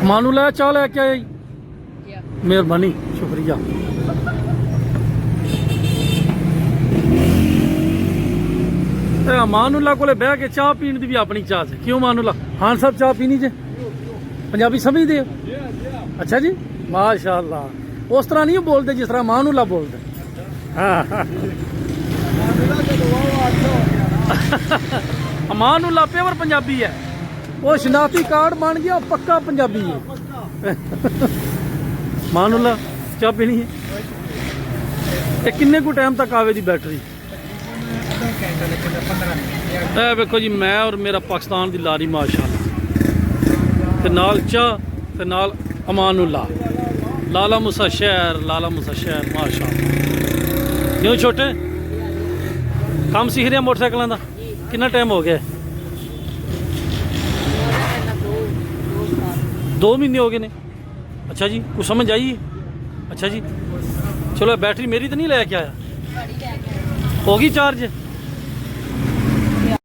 मानूला चाह लैके आया जी, मेहरबानी शुक्रिया। मानूला को बह के चाह पीने की भी अपनी चाह है। क्यों मानूला? हाँ साहब चाह पीनी जे? पंजाबी समझते हो? अच्छा जी, माशाअल्लाह। उस तरह नहीं बोलते जिस तरह मानूला बोलते। हाँ मानूला पेवर पंजाबी है, वो शनाख्ती कार्ड बन गया पक्का पंजाबी है। मानूला चाह पीनी है। किन्ने को टाइम तक आवे दी बैटरी? देखो जी, मैं और मेरा पाकिस्तान की लारी माशाअल्लाह, ते नाल चाह ते नाल अमानुल्ला, लाला मूसा शहर माशाअल्लाह। क्यों छोटे काम सीख रहे मोटरसाइकिलों का? कितना टाइम हो गया? 2 महीने हो गए ने। अच्छा जी, कुछ समझ आई? अच्छा जी, चलो बैटरी मेरी तो नहीं लेके आया? होगी चार्ज?